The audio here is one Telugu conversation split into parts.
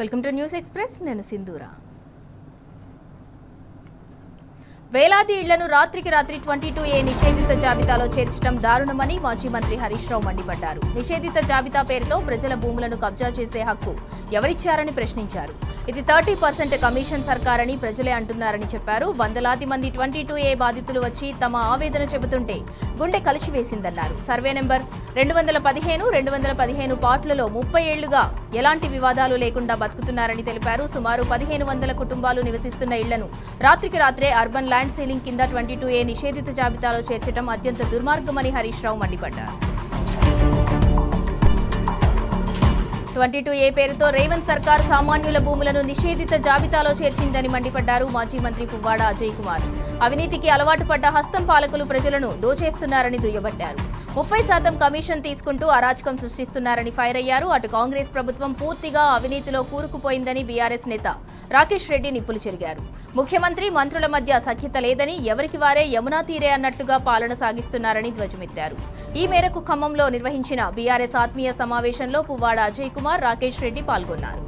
Welcome to news express. నేను సింధూరా. వేలాది ఇళ్లను రాత్రికి రాత్రి 22A నిషేధిత జాబితాలో చేర్చడం దారుణమని మాజీ మంత్రి హరీష్ రావు మండిపడ్డారు. నిషేధిత జాబితా పేరుతో ప్రజల భూములను కబ్జా చేసే హక్కు ఎవరిచ్చారని ప్రశ్నించారు. ఇది 30% కమిషన్ సర్కారని ప్రజలే అంటున్నారని చెప్పారు. వందలాది మంది 22A బాధితులు వచ్చి తమ ఆవేదన చెబుతుంటే గుండె కలిసివేసిందన్నారు. సర్వే నెంబర్ 215, 215 పార్ట్లలో 30 ఏళ్లుగా ఎలాంటి వివాదాలు లేకుండా బతుకుతున్నారని తెలిపారు. సుమారు 1500 కుటుంబాలు నివసిస్తున్న ఇళ్లను రాత్రికి రాత్రే అర్బన్ ల్యాండ్ సీలింగ్ కింద 22A నిషేధిత జాబితాలో చేర్చడం అత్యంత దుర్మార్గమని హరీష్ రావు మండిపడ్డారు. 22A పేరుతో రేవంత్ సర్కార్ సామాన్యుల భూములను నిషేధిత జాబితాలో చేర్చిందని మండిపడ్డారు. మాజీ మంత్రి పువ్వాడ అజయ్ కుమార్ అవినీతికి అలవాటు పడ్డ హస్తం పాలకులు ప్రజలను దోచేస్తున్నారని దుయ్యబట్టారు. 30% కమిషన్ తీసుకుంటూ అరాచకం సృష్టిస్తున్నారని ఫైర్ అయ్యారు. అటు కాంగ్రెస్ ప్రభుత్వం పూర్తిగా అవినీతిలో కూరుకుపోయిందని బీఆర్ఎస్ నేత రాకేష్ రెడ్డి నిప్పులు చెరిగారు. ముఖ్యమంత్రి మంత్రుల మధ్య సఖ్యత లేదని, ఎవరికి వారే యమునా తీరే అన్నట్టుగా పాలన సాగిస్తున్నారని ధ్వజమెత్తారు. ఈ మేరకు ఖమ్మంలో నిర్వహించిన బీఆర్ఎస్ ఆత్మీయ సమావేశంలో పువ్వాడ అజయ్ కుమార్, రాకేష్ రెడ్డి పాల్గొన్నారు.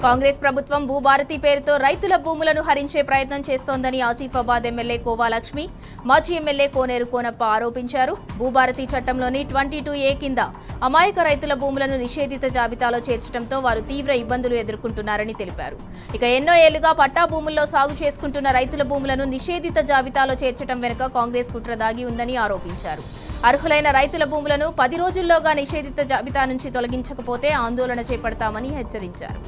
కాంగ్రెస్ ప్రభుత్వం భూభారతి పేరుతో రైతుల భూములను హరించే ప్రయత్నం చేస్తోందని ఆసిఫాబాద్ ఎమ్మెల్యే కోవాలక్ష్మి, మాజీ ఎమ్మెల్యే కోనేరు కోనప్ప ఆరోపించారు. భూభారతి చట్టంలోని 22A కింద అమాయక రైతుల భూములను నిషేధిత జాబితాలో చేర్చడంతో వారు తీవ్ర ఇబ్బందులు ఎదుర్కొంటున్నారని తెలిపారు. ఇక ఎన్నో ఏళ్లుగా పట్టా భూముల్లో సాగు చేసుకుంటున్న రైతుల భూములను నిషేధిత జాబితాలో చేర్చడం వెనుక కాంగ్రెస్ కుట్ర దాగి ఉందని ఆరోపించారు. అర్హులైన రైతుల భూములను 10 రోజుల్లోగా నిషేధిత జాబితా నుంచి తొలగించకపోతే ఆందోళన చేపడతామని హెచ్చరించారు.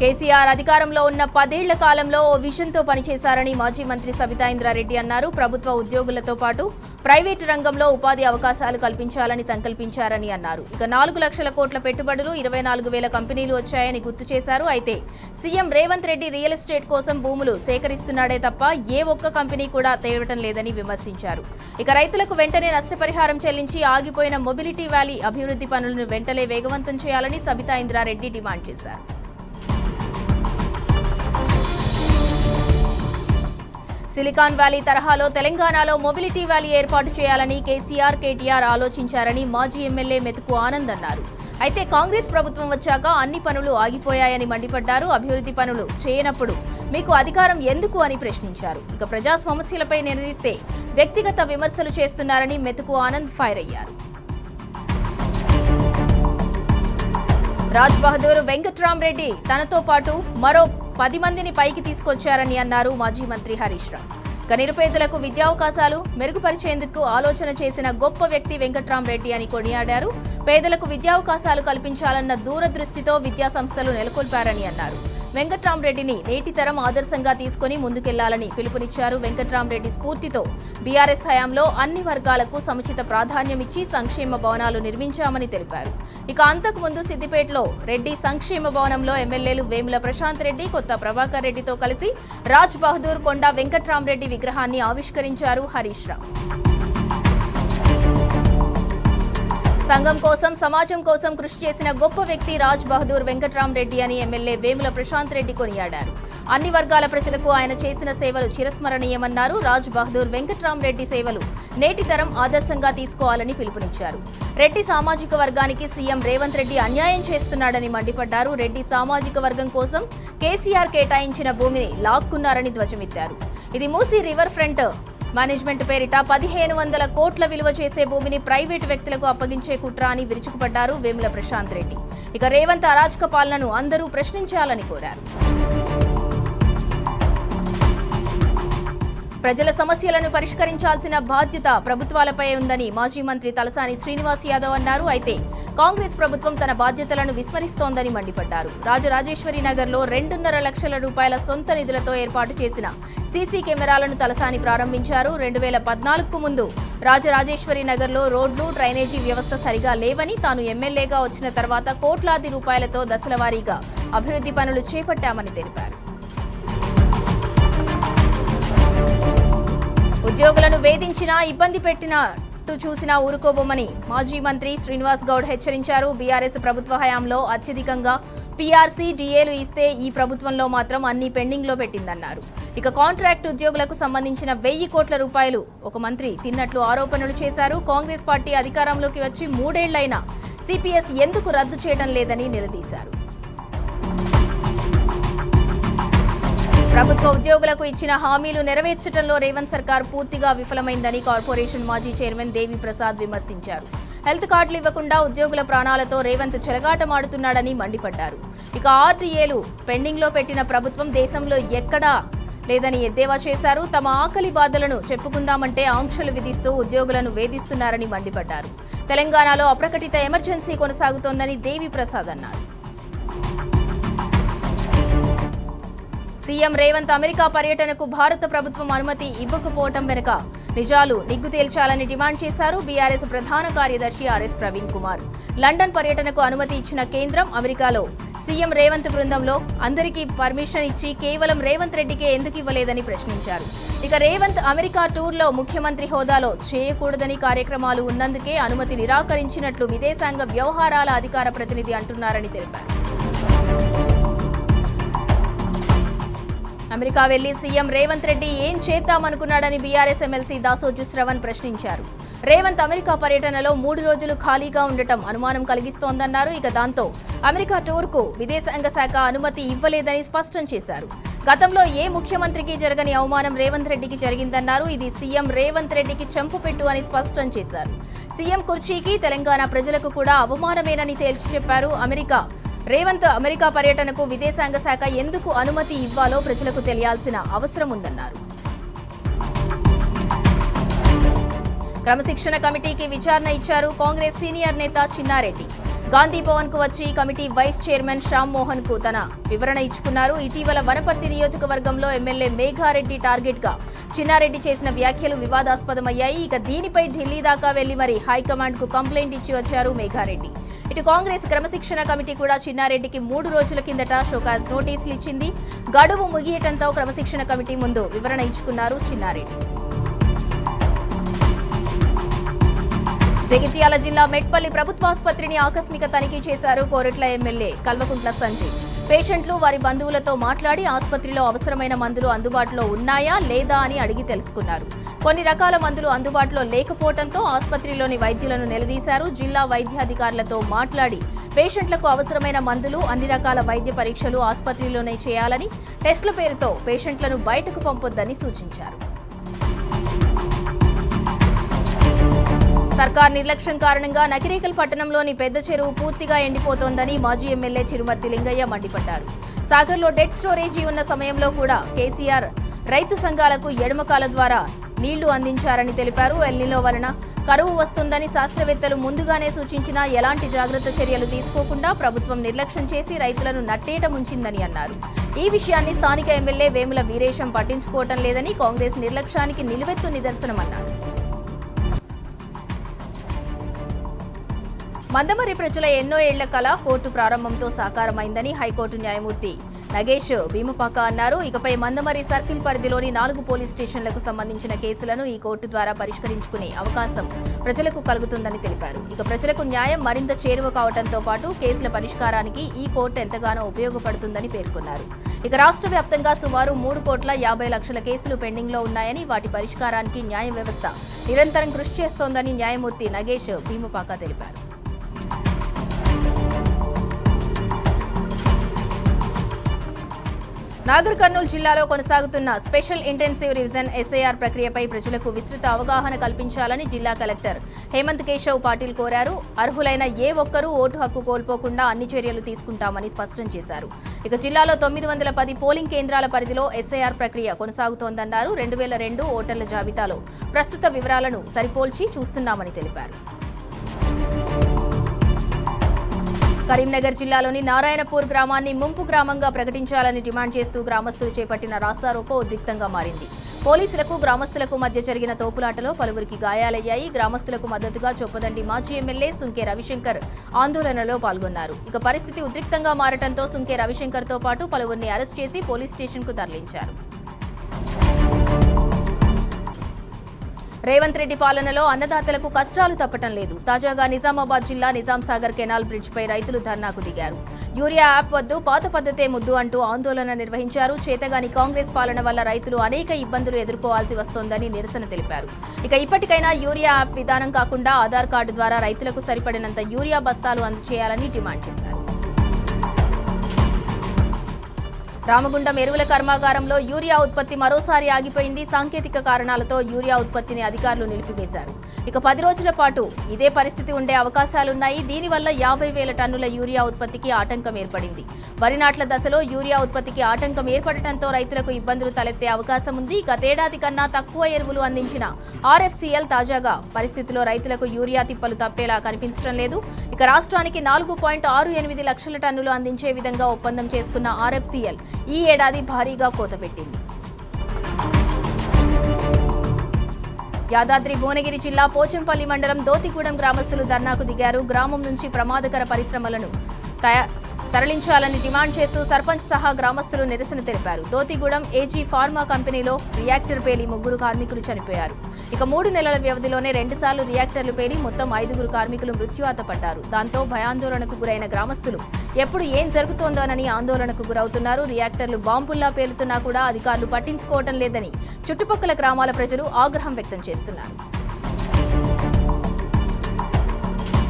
కేసీఆర్ అధికారంలో ఉన్న 10 ఏళ్ల కాలంలో ఓ విజన్తో పనిచేశారని మాజీ మంత్రి సబితా ఇంద్రారెడ్డి అన్నారు. ప్రభుత్వ ఉద్యోగులతో పాటు ప్రైవేటు రంగంలో ఉపాధి అవకాశాలు కల్పించాలని సంకల్పించారని అన్నారు. ఇక 4 లక్షల కోట్ల పెట్టుబడులు, 24,000 కంపెనీలు వచ్చాయని గుర్తు చేశారు. అయితే CM Revanth Reddy real estate కోసం భూములు సేకరిస్తున్నాడే తప్ప ఏ ఒక్క కంపెనీ కూడా తేవటం లేదని విమర్శించారు. ఇక రైతులకు వెంటనే నష్టపరిహారం చెల్లించి ఆగిపోయిన మొబిలిటీ వ్యాలీ అభివృద్ధి పనులను వెంటనే వేగవంతం చేయాలని సబితా ఇంద్రారెడ్డి డిమాండ్ చేశారు. సిలికాన్ వ్యాలీ తరహాలో తెలంగాణలో మొబిలిటీ వ్యాలీ ఏర్పాటు చేయాలని కేసీఆర్, కేటీఆర్ ఆలోచించారని మాజీ ఎమ్మెల్యే మెతుకు ఆనంద్ అన్నారు. అయితే కాంగ్రెస్ ప్రభుత్వం వచ్చాక అన్ని పనులు ఆగిపోయాయని మండిపడ్డారు. అభివృద్ధి పనులు చేయనప్పుడు మీకు అధికారం ఎందుకు అని ప్రశ్నించారు. ఇక ప్రజా సమస్యలపై నిలదీస్తే వ్యక్తిగత విమర్శలు చేస్తున్నారని మెతుకు ఆనంద్ ఫైర్ అయ్యారు. రాజ్ బహదూర్ వెంకట్రామరెడ్డి తనతో పాటు మరో 10 మందిని పైకి తీసుకొచ్చారని అన్నారు మాజీ మంత్రి హరీష్ రావు. ఇక నిరుపేదలకు విద్యావకాశాలు మెరుగుపరిచేందుకు ఆలోచన చేసిన గొప్ప వ్యక్తి వెంకట్రామరెడ్డి అని కొనియాడారు. పేదలకు విద్యావకాశాలు కల్పించాలన్న దూరదృష్టితో విద్యా సంస్థలు నెలకొల్పారని అన్నారు. వెంకట్రామరెడ్డిని నేటి తరం ఆదర్శంగా తీసుకుని ముందుకెళ్లాలని పిలుపునిచ్చారు. వెంకట్రామరెడ్డి స్ఫూర్తితో బీఆర్ఎస్ హయాంలో అన్ని వర్గాలకు సముచిత ప్రాధాన్యమిచ్చి సంక్షేమ భవనాలు నిర్మించామని తెలిపారు. ఇక అంతకుముందు సిద్దిపేటలో రెడ్డి సంక్షేమ భవనంలో ఎమ్మెల్యేలు వేముల ప్రశాంత్ రెడ్డి, కొత్త ప్రభాకర్ రెడ్డితో కలిసి రాజ్ బహదూర్ కొండ వెంకట్రామరెడ్డి విగ్రహాన్ని ఆవిష్కరించారు హరీష్ రావు. సంఘం కోసం, సమాజం కోసం కృషి చేసిన గొప్ప వ్యక్తి రాజ్ బహదూర్ వెంకట్రామరెడ్డి అని ఎమ్మెల్యే వేముల ప్రశాంత్ రెడ్డి కొనియాడారు. అన్ని వర్గాల ప్రజలకు ఆయన చేసిన సేవలు చిరస్మరణీయమన్నారు. రాజ్ బహదూర్ వెంకట్రామరెడ్డి సేవలు నేటి తరం ఆదర్శంగా తీసుకోవాలని పిలుపునిచ్చారు. రెడ్డి సామాజిక వర్గానికి సీఎం రేవంత్ రెడ్డి అన్యాయం చేస్తున్నాడని మండిపడ్డారు. రెడ్డి సామాజిక వర్గం కోసం కేసీఆర్ కేటాయించిన భూమిని లాక్కున్నారని ధ్వజమెత్తారు. ఇది మూసీ రివర్ ఫ్రంట్ మేనేజ్మెంట్ పేరిట 1500 కోట్ల విలువ చేసే భూమిని ప్రైవేటు వ్యక్తులకు అప్పగించే కుట్ర అని విరుచుకుపడ్డారు వేముల ప్రశాంత్ రెడ్డి. ఇక రేవంత్ అరాచక పాలనను అందరూ ప్రశ్నించాలని కోరారు. ప్రజల సమస్యలను పరిష్కరించాల్సిన బాధ్యత ప్రభుత్వాలపై ఉందని మాజీ మంత్రి తలసాని శ్రీనివాస్ యాదవ్ అన్నారు. అయితే కాంగ్రెస్ ప్రభుత్వం తన బాధ్యతలను విస్మరిస్తోందని మండిపడ్డారు. రాజరాజేశ్వరి నగర్లో 2.5 లక్షల రూపాయల సొంత నిధులతో ఏర్పాటు చేసిన సీసీ కెమెరాలను తలసాని ప్రారంభించారు. 2014కు ముందు రాజరాజేశ్వరి నగర్లో రోడ్లు, డ్రైనేజీ వ్యవస్థ సరిగా లేవని, తాను ఎమ్మెల్యేగా వచ్చిన తర్వాత కోట్లాది రూపాయలతో దశలవారీగా అభివృద్ధి పనులు చేపట్టామని తెలిపారు. ఉద్యోగులను వేధించినా, ఇబ్బంది పెట్టినట్టు చూసినా ఊరుకోబోమని మాజీ మంత్రి శ్రీనివాస్ గౌడ్ హెచ్చరించారు. బీఆర్ఎస్ ప్రభుత్వ హయాంలో అత్యధికంగా పీఆర్సీ డిఏలు ఇస్తే ఈ ప్రభుత్వంలో మాత్రం అన్ని పెండింగ్లో పెట్టిందన్నారు. ఇక కాంట్రాక్ట్ ఉద్యోగులకు సంబంధించిన 1000 కోట్ల రూపాయలు ఒక మంత్రి తిన్నట్లు ఆరోపణలు చేశారు. కాంగ్రెస్ పార్టీ అధికారంలోకి వచ్చి 3 ఏళ్లైనా సిపిఎస్ ఎందుకు రద్దు చేయడం లేదని నిలదీశారు. ప్రభుత్వ ఉద్యోగులకు ఇచ్చిన హామీలు నెరవేర్చడంలో రేవంత్ సర్కార్ పూర్తిగా విఫలమైందని కార్పొరేషన్ మాజీ చైర్మన్ దేవి ప్రసాద్ విమర్శించారు. హెల్త్ కార్డులు ఇవ్వకుండా ఉద్యోగుల ప్రాణాలతో రేవంత్ చెలగాటమాడుతున్నాడని మండిపడ్డారు. ఇక ఆర్టీఏలు పెండింగ్లో పెట్టిన ప్రభుత్వం దేశంలో ఎక్కడా లేదని ఎద్దేవా చేశారు. తమ ఆకలి బాధలను చెప్పుకుందామంటే ఆంక్షలు విధిస్తూ ఉద్యోగులను వేధిస్తున్నారని మండిపడ్డారు. తెలంగాణలో అప్రకటిత ఎమర్జెన్సీ కొనసాగుతోందని దేవి ప్రసాద్ అన్నారు. సీఎం రేవంత్ అమెరికా పర్యటనకు భారత ప్రభుత్వం అనుమతి ఇవ్వకపోవటం వెనుక నిజాలు నిగ్గు తేల్చాలని డిమాండ్ చేశారు. బీఆర్ఎస్ ప్రధాన కార్యదర్శి ఆర్ఎస్ ప్రవీణ్ కుమార్ లండన్ పర్యటనకు అనుమతి ఇచ్చిన కేంద్రం అమెరికాలో సీఎం రేవంత్ బృందంలో అందరికీ పర్మిషన్ ఇచ్చి కేవలం రేవంత్ రెడ్డికే ఎందుకు ఇవ్వలేదని ప్రశ్నించారు. ఇక రేవంత్ అమెరికా టూర్లో ముఖ్యమంత్రి హోదాలో చేయకూడదని కార్యక్రమాలు ఉన్నందుకే అనుమతి నిరాకరించినట్లు విదేశాంగ వ్యవహారాల అధికార ప్రతినిధి అంటున్నారని తెలిపారు. అమెరికా వెళ్లి సీఎం రేవంత్ రెడ్డి ఏం చేద్దామనుకున్నాడని బీఆర్ఎస్ ఎమ్మెల్సీ దాసోజు శ్రవణ్ ప్రశ్నించారు. రేవంత్ అమెరికా పర్యటనలో 3 రోజులు ఖాళీగా ఉండటం అనుమానం కలిగిస్తోందన్నారు. ఇక దాంతో అమెరికా టూర్కు విదేశాంగ శాఖ అనుమతి ఇవ్వలేదని స్పష్టం చేశారు. గతంలో ఏ ముఖ్యమంత్రికి జరగని అవమానం రేవంత్ రెడ్డికి జరిగిందన్నారు. ఇది సీఎం రేవంత్ రెడ్డికి చెంపుపెట్టు అని స్పష్టం చేశారు. సీఎం కుర్చీకి తెలంగాణ ప్రజలకు కూడా అవమానమేనని తేల్చి చెప్పారు. రేవంత్ అమెరికా పర్యటనకు విదేశాంగ శాఖ ఎందుకు అనుమతి ఇవ్వాలో ప్రజలకు తెలియాల్సిన అవసరం ఉందన్నారు. క్రమశిక్షణ కమిటీకి విచారణ ఇచ్చారు కాంగ్రెస్ సీనియర్ నేత చిన్నారెడ్డి. గాంధీ భవన్ కు వచ్చి committee vice chairman Shyam Mohan కు తన వివరణ ఇచ్చుకున్నారు. ఇటీవల వనపర్తి నియోజకవర్గంలో ఎమ్మెల్యే మేఘారెడ్డి టార్గెట్ గా చిన్నారెడ్డి చేసిన వ్యాఖ్యలు వివాదాస్పదమయ్యాయి. ఇక దీనిపై ఢిల్లీ దాకా వెళ్లి మరి హైకమాండ్ కు కంప్లైంట్ ఇచ్చి వచ్చారు మేఘారెడ్డి. ఇటు కాంగ్రెస్ క్రమశిక్షణ కమిటీ కూడా చిన్నారెడ్డికి 3 రోజుల కిందట షోకాజ్ నోటీసులు ఇచ్చింది. గడువు ముగియటంతో క్రమశిక్షణ కమిటీ ముందు వివరణ ఇచ్చుకున్నారు చిన్నారెడ్డి. జగిత్యాల జిల్లా మెట్పల్లి ప్రభుత్వాసుపత్రిని ఆకస్మిక తనిఖీ చేశారు కోరుట్ల ఎమ్మెల్యే కల్వకుంట్ల సంజయ్. పేషెంట్లు వారి బంధువులతో మాట్లాడి ఆసుపత్రిలో అవసరమైన మందులు అందుబాటులో ఉన్నాయా లేదా అని అడిగి తెలుసుకున్నారు. కొన్ని రకాల మందులు అందుబాటులో లేకపోవడంతో ఆసుపత్రిలోని వైద్యులను నిలదీశారు. జిల్లా వైద్యాధికారులతో మాట్లాడి పేషెంట్లకు అవసరమైన మందులు, అన్ని రకాల వైద్య పరీక్షలు ఆసుపత్రిలోనే చేయాలని, టెస్టుల పేరుతో పేషెంట్లను బయటకు పంపొద్దని సూచించారు. సర్కార్ నిర్లక్ష్యం కారణంగా నకిరేకల్ పట్టణంలోని పెద్ద చెరువు పూర్తిగా ఎండిపోతోందని మాజీ ఎమ్మెల్యే చిరుమర్తి లింగయ్య మండిపడ్డారు. సాగర్లో డెడ్ స్టోరేజీ ఉన్న సమయంలో కూడా కేసీఆర్ రైతు సంఘాలకు ఎడమకాల ద్వారా నీళ్లు అందించారని తెలిపారు. ఎల్నినో వలన కరువు వస్తుందని శాస్త్రవేత్తలు ముందుగానే సూచించినా ఎలాంటి జాగ్రత్త చర్యలు తీసుకోకుండా ప్రభుత్వం నిర్లక్ష్యం చేసి రైతులను నట్టేట ముంచిందని అన్నారు. ఈ విషయాన్ని స్థానిక ఎమ్మెల్యే వేముల వీరేశం పట్టించుకోవటం లేదని కాంగ్రెస్ నిర్లక్ష్యానికి నిలువెత్తు నిదర్శనమన్నారు. మందమరి ప్రజల ఎన్నో ఏళ్ల కళ కోర్టు ప్రారంభంతో సాకారమైందని హైకోర్టు న్యాయమూర్తి నగేష్ భీమపాక అన్నారు. ఇకపై మందమరి సర్కిల్ పరిధిలోని 4 పోలీస్ స్టేషన్లకు సంబంధించిన కేసులను ఈ కోర్టు ద్వారా పరిష్కరించుకునే అవకాశం ప్రజలకు కలుగుతుందని తెలిపారు. ఇక ప్రజలకు న్యాయం మరింత చేరువ కావడంతో పాటు కేసుల పరిష్కారానికి ఈ కోర్టు ఎంతగానో ఉపయోగపడుతుందని పేర్కొన్నారు. ఇక రాష్ట్ర వ్యాప్తంగా సుమారు 3,50,00,000 కేసులు పెండింగ్ లో ఉన్నాయని, వాటి పరిష్కారానికి న్యాయ వ్యవస్థ నిరంతరం కృషి చేస్తోందని న్యాయమూర్తి నగేష్ భీమపాక తెలిపారు. నాగర్ కర్నూలు జిల్లాలో కొనసాగుతున్న స్పెషల్ ఇంటెన్సివ్ రివిజన్ ఎస్ఐఆర్ ప్రక్రియపై ప్రజలకు విస్తృత అవగాహన కల్పించాలని జిల్లా కలెక్టర్ హేమంత్ కేశవ్ పాటిల్ కోరారు. అర్హులైన ఏ ఒక్కరూ ఓటు హక్కు కోల్పోకుండా అన్ని చర్యలు తీసుకుంటామని స్పష్టం చేశారు. ఇక జిల్లాలో 910 పోలింగ్ కేంద్రాల పరిధిలో ఎస్ఐఆర్ ప్రక్రియ కొనసాగుతోందన్నారు. 2002 ఓటర్ల జాబితాలో ప్రస్తుత వివరాలను సరిపోల్చి చూస్తున్నామని తెలిపారు. కరీంనగర్ జిల్లాలోని నారాయణపూర్ గ్రామాన్ని ముంపు గ్రామంగా ప్రకటించాలని డిమాండ్ చేస్తూ గ్రామస్తులు చేపట్టిన రాస్తారోకో ఉద్రిక్తంగా మారింది. పోలీసులకు గ్రామస్తులకు మధ్య జరిగిన తోపులాటలో పలువురికి గాయాలయ్యాయి. గ్రామస్తులకు మద్దతుగా చొప్పదండి మాజీ ఎమ్మెల్యే సుంకే రవిశంకర్ ఆందోళనలో పాల్గొన్నారు. ఇక పరిస్థితి ఉద్రిక్తంగా మారటంతో సుంకే రవిశంకర్తో పాటు పలువురిని అరెస్ట్ చేసి పోలీస్ స్టేషన్కు తరలించారు. రేవంత్ రెడ్డి పాలనలో అన్నదాతలకు కష్టాలు తప్పటం లేదు. తాజాగా నిజామాబాద్ జిల్లా నిజాం సాగర్ కెనాల్ బ్రిడ్జిపై రైతులు ధర్నాకు దిగారు. యూరియా యాప్ వద్దు, పాత పద్ధతే ముద్దు అంటూ ఆందోళన నిర్వహించారు. చేతగాని కాంగ్రెస్ పాలన వల్ల రైతులు అనేక ఇబ్బందులు ఎదుర్కోవాల్సి వస్తోందని నిరసన తెలిపారు. ఇక ఇప్పటికైనా యూరియా యాప్ విధానం కాకుండా ఆధార్ కార్డు ద్వారా రైతులకు సరిపడినంత యూరియా బస్తాలు అందజేయాలని డిమాండ్ చేశారు. రామగుండం ఎరువుల కర్మాగారంలో యూరియా ఉత్పత్తి మరోసారి ఆగిపోయింది. సాంకేతిక కారణాలతో యూరియా ఉత్పత్తిని అధికారులు నిలిపివేశారు. ఇక 10 రోజుల పాటు ఇదే పరిస్థితి ఉండే అవకాశాలున్నాయి. దీనివల్ల 50,000 టన్నుల యూరియా ఉత్పత్తికి ఆటంకం ఏర్పడింది. వరి నాట్ల దశలో యూరియా ఉత్పత్తికి ఆటంకం ఏర్పడటంతో రైతులకు ఇబ్బందులు తలెత్తే అవకాశం ఉంది. గతేడాది కన్నా తక్కువ ఎరువులు అందించిన RFCL తాజాగా పరిస్థితిలో రైతులకు యూరియా తిప్పలు తప్పేలా కనిపించడం లేదు. ఇక రాష్ట్రానికి 4.68 లక్షల టన్నులు అందించే విధంగా ఒప్పందం చేసుకున్న RFCL ఈ ఏడాది భారీగా కోత పెట్టింది. యాదాద్రి భువనగిరి జిల్లా పోచంపల్లి మండలం దోతిగూడెం గ్రామస్తులు ధర్నాకు దిగారు. గ్రామం నుంచి ప్రమాదకర పరిశ్రమలను తరలించాలని డిమాండ్ చేస్తూ సర్పంచ్ సహా గ్రామస్తులు నిరసన తెలిపారు. దోతిగూడెం ఏజీ ఫార్మా కంపెనీలో రియాక్టర్ పేలి 3 కార్మికులు చనిపోయారు. ఇక 3 నెలల వ్యవధిలోనే 2 సార్లు రియాక్టర్లు పేలి మొత్తం 5 కార్మికులు మృత్యువాత పడ్డారు. దాంతో భయాందోళనకు గురైన గ్రామస్తులు ఎప్పుడు ఏం జరుగుతోందోనని ఆందోళనకు గురవుతున్నారు. రియాక్టర్లు బాంబుల్లా పేలుతున్నా కూడా అధికారులు పట్టించుకోవటం లేదని చుట్టుపక్కల గ్రామాల ప్రజలు ఆగ్రహం వ్యక్తం చేస్తున్నారు.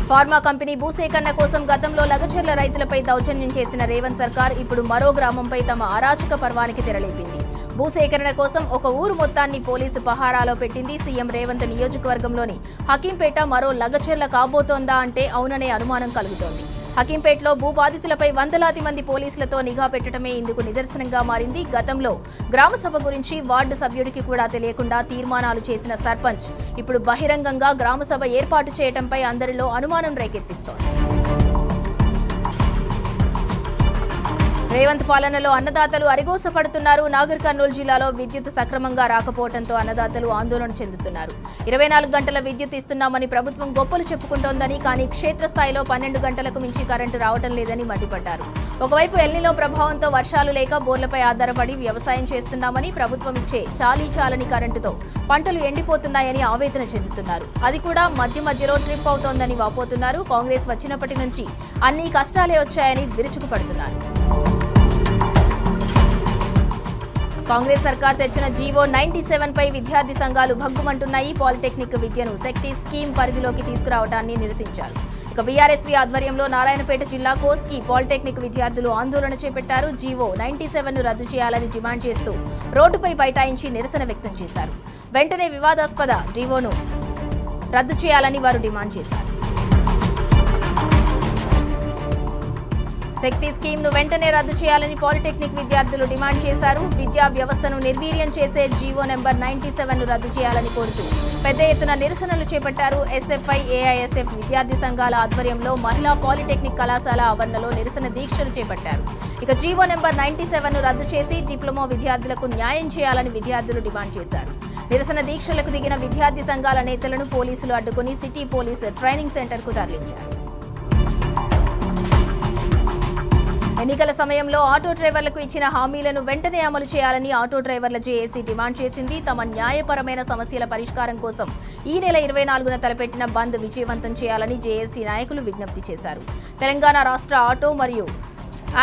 ఫార్మా కంపెనీ భూసేకరణ కోసం గతంలో లగచర్ల రైతులపై దౌర్జన్యం చేసిన రేవంత్ సర్కార్ ఇప్పుడు మరో గ్రామంపై తమ అరాచక పర్వానికి తెరలేపింది. భూసేకరణ కోసం ఒక ఊరు మొత్తాన్ని పోలీసు పహారాలో పెట్టింది. సీఎం రేవంత్ నియోజకవర్గంలోని హకీంపేట మరో లగచర్ల కాబోతోందా అంటే అవుననే అనుమానం కలుగుతోంది. హకీంపేటలో భూ బాధితులపై వందలాది మంది పోలీసులతో నిఘా పెట్టడమే ఇందుకు నిదర్శనంగా మారింది. గతంలో గ్రామసభ గురించి వార్డు సభ్యుడికి కూడా తెలియకుండా తీర్మానాలు చేసిన సర్పంచ్ ఇప్పుడు బహిరంగంగా గ్రామసభ ఏర్పాటు చేయడంపై అందరిలో అనుమానం రేకెత్తిస్తోంది. రేవంత్ పాలనలో అన్నదాతలు అరిగోసపడుతున్నారు. నాగర్ కర్నూలు జిల్లాలో విద్యుత్ సక్రమంగా రాకపోవడంతో అన్నదాతలు ఆందోళన చెందుతున్నారు. 24 గంటల విద్యుత్ ఇస్తున్నామని ప్రభుత్వం గొప్పలు చెప్పుకుంటోందని, కానీ క్షేత్రస్థాయిలో 12 గంటలకు మించి కరెంటు రావడం లేదని మండిపడ్డారు. ఒకవైపు ఎల్నినో ప్రభావంతో వర్షాలు లేక బోర్లపై ఆధారపడి వ్యవసాయం చేస్తున్నామని, ప్రభుత్వం ఇచ్చే చాలీ కరెంటుతో పంటలు ఎండిపోతున్నాయని ఆవేదన చెందుతున్నారు. అది కూడా మధ్యలో ట్రిప్ అవుతోందని వాపోతున్నారు. కాంగ్రెస్ వచ్చినప్పటి నుంచి అన్ని కష్టాలే వచ్చాయని విరుచుకుపడుతున్నారు. కాంగ్రెస్ సర్కార్ తెచ్చిన జీవో 97 పై విద్యార్థి సంఘాలు భగ్గుమంటున్నాయి. పాలిటెక్నిక్ విద్యను శక్తి స్కీమ్ పరిధిలోకి తీసుకురావడాన్ని నిరసించారు. ఇక బీఆర్ఎస్వీ ఆధ్వర్యంలో నారాయణపేట జిల్లా కోస్కి పాలిటెక్నిక్ విద్యార్థులు ఆందోళన చేపట్టారు. జీవో 97ను రద్దు చేయాలని డిమాండ్ చేస్తూ రోడ్డుపై బైఠాయించి నిరసన వ్యక్తం చేశారు. వెంటనే వివాదాస్పద జీవోను రద్దు చేయాలని వారు డిమాండ్ చేశారు. శక్తి స్కీమ్ ను వెంటనే రద్దు చేయాలని పాలిటెక్నిక్ విద్యార్థులు డిమాండ్ చేశారు. విద్యా వ్యవస్థను నిర్వీర్యం చేసే జీవో నెంబర్ 97ను రద్దు చేయాలని కోరుతూ పెద్ద ఎత్తున నిరసనలు చేపట్టారు. ఎస్ఎఫ్ఐ, ఏఐఎస్ఎఫ్ విద్యార్థి సంఘాల ఆధ్వర్యంలో మహిళా పాలిటెక్నిక్ కళాశాల ఆవరణలో నిరసన దీక్షలు చేపట్టారు. ఇక జీవో నెంబర్ 97ను రద్దు చేసి డిప్లొమా విద్యార్థులకు న్యాయం చేయాలని విద్యార్థులు డిమాండ్ చేశారు. నిరసన దీక్షలకు దిగిన విద్యార్థి సంఘాల నేతలను పోలీసులు అడ్డుకుని సిటీ పోలీస్ ట్రైనింగ్ సెంటర్కు తరలించారు. ఎన్నికల సమయంలో ఆటో డ్రైవర్లకు ఇచ్చిన హామీలను వెంటనే అమలు చేయాలని ఆటో డ్రైవర్ల జేఏసీ డిమాండ్ చేసింది. తమ న్యాయపరమైన సమస్యల పరిష్కారం కోసం ఈ నెల 24న తలపెట్టిన బంద్ విజయవంతం చేయాలని జేఏసీ నాయకులు విజ్ఞప్తి చేశారు. తెలంగాణ రాష్ట్ర ఆటో మరియు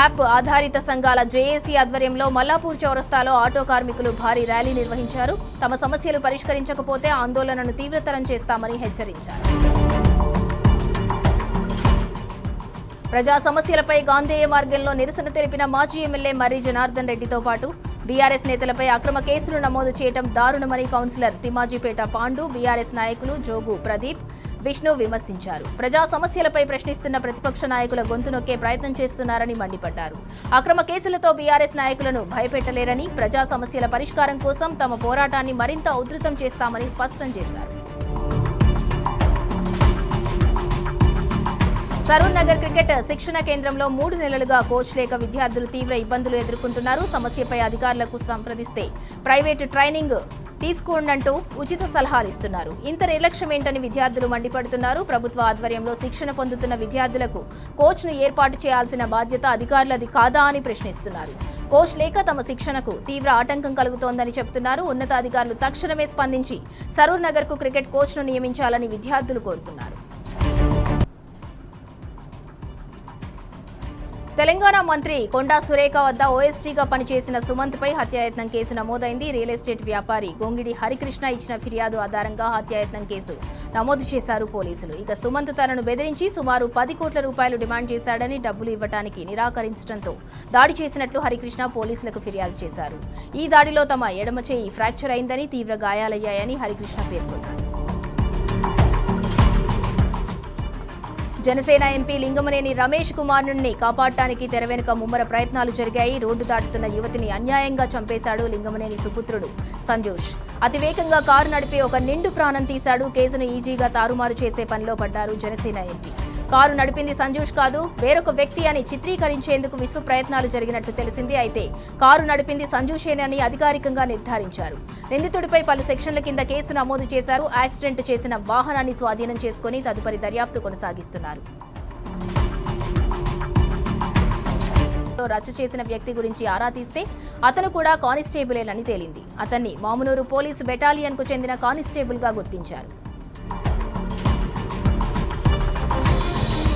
యాప్ ఆధారిత సంఘాల జేఏసీ ఆధ్వర్యంలో మల్లాపూర్ చౌరస్తాలో ఆటో కార్మికులు భారీ ర్యాలీ నిర్వహించారు. తమ సమస్యలు పరిష్కరించకపోతే ఆందోళనను తీవ్రతరం చేస్తామని హెచ్చరించారు. ప్రజా సమస్యలపై గాంధేయ మార్గంలో నిరసన తెలిపిన మాజీ ఎమ్మెల్యే మర్రి జనార్దన్ రెడ్డితో పాటు బీఆర్ఎస్ నేతలపై అక్రమ కేసులు నమోదు చేయడం దారుణమని కౌన్సిలర్ తిమ్మాజిపేట పాండు, బీఆర్ఎస్ నాయకులు జోగు ప్రదీప్, విష్ణు విమర్శించారు. ప్రజా సమస్యలపై ప్రశ్నిస్తున్న ప్రతిపక్ష నాయకుల గొంతు నొక్కే ప్రయత్నం చేస్తున్నారని మండిపడ్డారు. అక్రమ కేసులతో బీఆర్ఎస్ నాయకులను భయపెట్టలేరని, ప్రజా సమస్యల పరిష్కారం కోసం తమ పోరాటాన్ని మరింత ఉధృతం చేస్తామని స్పష్టం చేశారు. సరూర్ నగర్ క్రికెట్ శిక్షణ కేంద్రంలో 3 నెలలుగా కోచ్ లేక విద్యార్థులు తీవ్ర ఇబ్బందులు ఎదుర్కొంటున్నారు. సమస్యపై అధికారులకు సంప్రదిస్తే ప్రైవేటు ట్రైనింగ్ తీసుకోండంటూ ఉచిత సలహాలు ఇస్తున్నారు. ఇంత నిర్లక్ష్యం ఏంటని విద్యార్థులు మండిపడుతున్నారు. ప్రభుత్వ ఆధ్వర్యంలో శిక్షణ పొందుతున్న విద్యార్థులకు కోచ్ను ఏర్పాటు చేయాల్సిన బాధ్యత అధికారులది కాదా అని ప్రశ్నిస్తున్నారు. కోచ్ లేక తమ శిక్షణకు తీవ్ర ఆటంకం కలుగుతోందని చెబుతున్నారు. ఉన్నతాధికారులు తక్షణమే స్పందించి సరూర్ నగర్ కు క్రికెట్ కోచ్ను నియమించాలని విద్యార్థులు కోరుతున్నారు. తెలంగాణ మంత్రి కొండా సురేఖ వద్ద ఓఎస్టీగా పనిచేసిన సుమంత్పై హత్యాయత్నం కేసు నమోదైంది. రియల్ ఎస్టేట్ వ్యాపారి గొంగిడి హరికృష్ణ ఇచ్చిన ఫిర్యాదు ఆధారంగా హత్యాయత్నం కేసు నమోదు చేశారు పోలీసులు. ఇక సుమంత్ తనను బెదిరించి సుమారు 10 కోట్ల రూపాయలు డిమాండ్ చేశాడని, డబ్బులు ఇవ్వటానికి నిరాకరించడంతో దాడి చేసినట్లు హరికృష్ణ పోలీసులకు ఫిర్యాదు చేశారు. ఈ దాడిలో తమ ఎడమ చేయి ఫ్రాక్చర్ అయిందని, తీవ్ర గాయాలయ్యాయని హరికృష్ణ పేర్కొన్నారు. జనసేన ఎంపీ లింగమనేని రమేష్ కుమారుణ్ణి కాపాడటానికి తెర వెనుక ముమ్మర ప్రయత్నాలు జరిగాయి. రోడ్డు దాటుతున్న యువతిని అన్యాయంగా చంపేశాడు లింగమనేని సుపుత్రుడు సంజోష్. అతివేగంగా కారు నడిపి ఒక నిండు ప్రాణం తీశాడు. కేసును ఈజీగా తారుమారు చేసే పనిలో పడ్డారు జనసేన ఎంపీ. కారు నడిపింది సంజోష్ కాదు, వేరొక వ్యక్తి అని చిత్రీకరించేందుకు విశ్వ ప్రయత్నాలు జరిగినట్లు తెలిసింది. అయితే కారు నడిపింది సంజోషేనని అధికారికంగా నిర్ధారించారు. నిందితుడిపై పలు సెక్షన్ల కింద కేసు నమోదు చేశారు. యాక్సిడెంట్ చేసిన వాహనాన్ని స్వాధీనం చేసుకుని తదుపరి దర్యాప్తు కొనసాగిస్తున్నారు. రచ్చ చేసిన వ్యక్తి గురించి ఆరా తీస్తే అతను కూడా కానిస్టేబులేనని తేలింది. అతన్ని మామునూరు పోలీసు బెటాలియన్ కు చెందిన కానిస్టేబుల్ గా గుర్తించారు.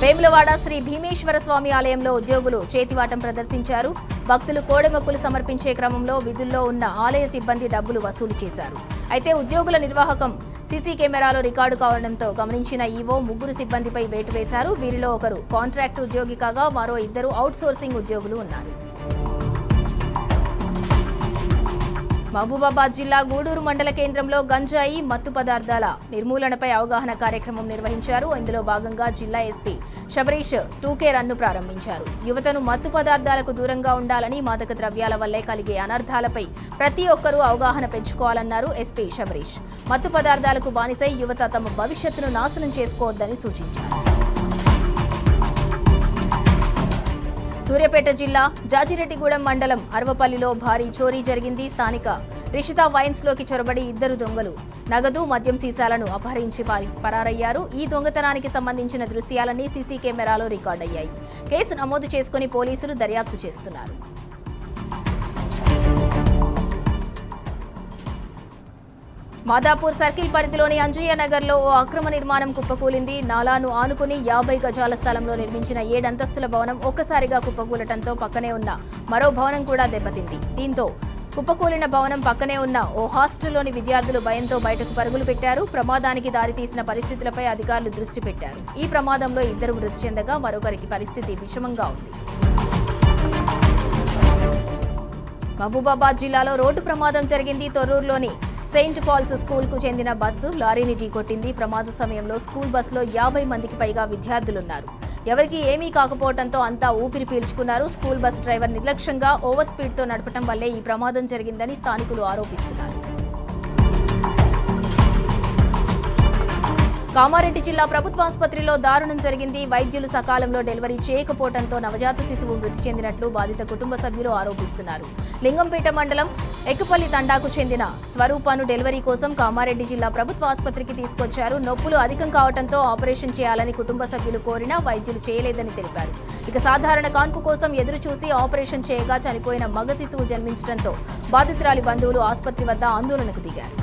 వేములవాడ శ్రీ భీమేశ్వర స్వామి ఆలయంలో ఉద్యోగులు చేతివాటం ప్రదర్శించారు. భక్తులు కోడెమొక్కులు సమర్పించే క్రమంలో విధుల్లో ఉన్న ఆలయ సిబ్బంది డబ్బులు వసూలు చేశారు. అయితే ఉద్యోగుల నిర్వాహకం సీసీ కెమెరాలో రికార్డు కావడంతో గమనించిన ఈవో 3 సిబ్బందిపై వేటు వేశారు. వీరిలో ఒకరు కాంట్రాక్ట్ ఉద్యోగి కాగా మరో 2 అవుట్సోర్సింగ్ ఉద్యోగులు ఉన్నారు. మహబూబాబాద్ జిల్లా గూడూరు మండల కేంద్రంలో గంజాయి, మత్తు పదార్థాల నిర్మూలనపై అవగాహన కార్యక్రమం నిర్వహించారు. ఇందులో భాగంగా జిల్లా ఎస్పీ శబరీష్ 2K రన్ను ప్రారంభించారు. యువతను మత్తు పదార్థాలకు దూరంగా ఉండాలని, మాదక ద్రవ్యాల వల్లే కలిగే అనర్థాలపై ప్రతి ఒక్కరూ అవగాహన పెంచుకోవాలన్నారు ఎస్పీ శబరీష్. మత్తు పదార్థాలకు బానిసై యువత తమ భవిష్యత్తును నాశనం చేసుకోవద్దని సూచించారు. సూర్యాపేట జిల్లా జాజిరెడ్డిగూడెం మండలం అరవపల్లిలో భారీ చోరీ జరిగింది. స్థానిక రిషితా వైన్స్ లోకి చొరబడి 2 దొంగలు నగదు, మద్యం సీసాలను అపహరించి పరారయ్యారు. ఈ దొంగతనానికి సంబంధించిన దృశ్యాలన్నీ సీసీ కెమెరాలో రికార్డయ్యాయి. కేసు నమోదు చేసుకుని పోలీసులు దర్యాప్తు చేస్తున్నారు. మాదాపూర్ సర్కిల్ పరిధిలోని అంజయ్య నగర్లో ఓ అక్రమ నిర్మాణం కుప్పకూలింది. నాలాను ఆనుకుని 50 గజాల స్థలంలో నిర్మించిన 7 అంతస్తుల భవనం ఒక్కసారిగా కుప్పకూలటంతో పక్కనే ఉన్న మరో భవనం కూడా దెబ్బతింది. దీంతో కుప్పకూలిన భవనం పక్కనే ఉన్న ఓ హాస్టల్లోని విద్యార్థులు భయంతో బయటకు పరుగులు పెట్టారు. ప్రమాదానికి దారితీసిన పరిస్థితులపై అధికారులు దృష్టి పెట్టారు. ఈ ప్రమాదంలో 2 మృతి చెందగా మరొకరికి పరిస్థితి విషమంగా ఉంది. మహబూబాబాద్ జిల్లాలో రోడ్డు ప్రమాదం జరిగింది. తొర్రూరులోని సెయింట్ పాల్స్ స్కూల్ కు చెందిన బస్సు లారీని ఢీకొట్టింది. ప్రమాద సమయంలో స్కూల్ బస్సులో 50 మందికి పైగా విద్యార్థులున్నారు. ఎవరికీ ఏమీ కాకపోవడంతో అంతా ఊపిరి పీల్చుకున్నారు. స్కూల్ బస్ డ్రైవర్ నిర్లక్ష్యంగా ఓవర్ స్పీడ్ తో నడపడం వల్లే ఈ ప్రమాదం జరిగిందని స్థానికులు ఆరోపిస్తున్నారు. కామారెడ్డి జిల్లా ప్రభుత్వ ఆసుపత్రిలో దారుణం జరిగింది. వైద్యులు సకాలంలో డెలివరీ చేయకపోవడంతో నవజాత శిశువు మృతి చెందినట్లు బాధిత కుటుంబ సభ్యులు ఆరోపిస్తున్నారు. లింగంపేట మండలం ఎక్కపల్లి తండాకు చెందిన స్వరూపను డెలివరీ కోసం కామారెడ్డి జిల్లా ప్రభుత్వ ఆసుపత్రికి తీసుకొచ్చారు. నొప్పులు అధికం కావడంతో ఆపరేషన్ చేయాలని కుటుంబ సభ్యులు కోరినా వైద్యులు చేయలేదని తెలిపారు. ఇక సాధారణ కాన్పు కోసం ఎదురు చూసి ఆపరేషన్ చేయగా చనిపోయిన మగ శిశువు జన్మించడంతో బాధితురాలి బంధువులు ఆసుపత్రి వద్ద ఆందోళనకు దిగారు.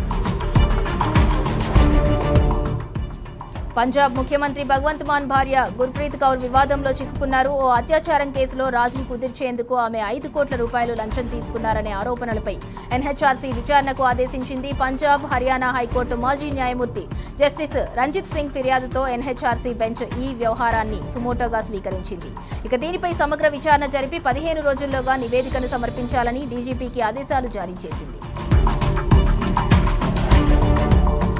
పంజాబ్ ముఖ్యమంత్రి భగవంత్ మాన్ భార్య గుర్ప్రీత్ కౌర్ వివాదంలో చిక్కుకున్నారు. ఓ అత్యాచారం కేసులో రాజీ కుదిర్చేందుకు ఆమె 5 కోట్ల రూపాయలు లంచం తీసుకున్నారనే ఆరోపణలపై ఎన్హెచ్ఆర్సీ విచారణకు ఆదేశించింది. పంజాబ్, హర్యానా హైకోర్టు మాజీ న్యాయమూర్తి జస్టిస్ రంజిత్ సింగ్ ఫిర్యాదుతో ఎన్హెచ్ఆర్సీ బెంచ్ ఈ వ్యవహారాన్ని సుమోటోగా స్వీకరించింది. ఇక దీనిపై సమగ్ర విచారణ జరిపి 15 రోజుల్లోగా నివేదికను సమర్పించాలని డీజీపీకి ఆదేశాలు జారీ చేసింది.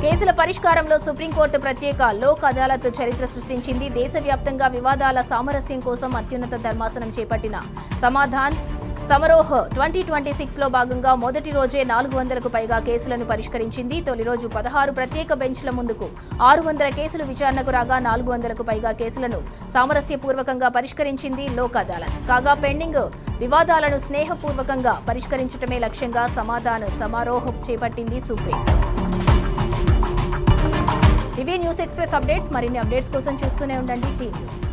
కేసుల పరిష్కారంలో సుప్రీంకోర్టు ప్రత్యేక లోక్ అదాలత్ చరిత్ర సృష్టించింది. దేశవ్యాప్తంగా వివాదాల సామరస్యం కోసం అత్యున్నత ధర్మాసనం చేపట్టిన సమాధాన్ సమరోహ్ 2026లో భాగంగా మొదటి రోజే 400కు పైగా కేసులను పరిష్కరించింది. తొలి రోజు 16 ప్రత్యేక బెంచ్ల ముందుకు 600 కేసులు విచారణకు రాగా 400కు పైగా కేసులను సామరస్యపూర్వకంగా పరిష్కరించింది లోక్ అదాలత్. కాగా పెండింగ్ వివాదాలను స్నేహపూర్వకంగా పరిష్కరించడమే లక్ష్యంగా సమారోహ్ చేపట్టింది సుప్రీం. ఇవి న్యూస్ ఎక్స్ప్రెస్ అప్డేట్స్. మరిన్ని అప్డేట్స్ కోసం చూస్తూనే ఉండండి టీ న్యూస్.